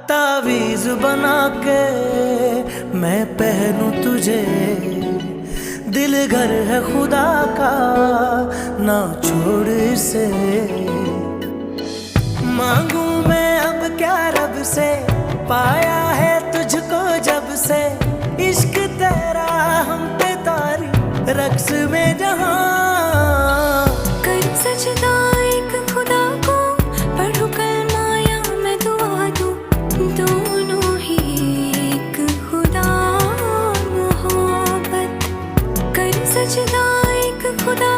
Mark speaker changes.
Speaker 1: तावीज बना के मैं पहनूं तुझे, दिल घर है खुदा का ना छोड़ इसे। मांगू मैं अब क्या रब से, पाया है तुझको जब से, इश्क तेरा हम पे तारी रक्स में जहां।
Speaker 2: कर सजदा एक खुदा को, पढ़ू कलमा या मैं दुआ दूं, दोनों ही एक खुदा मोहब्बत। कर सजदा एक खुदा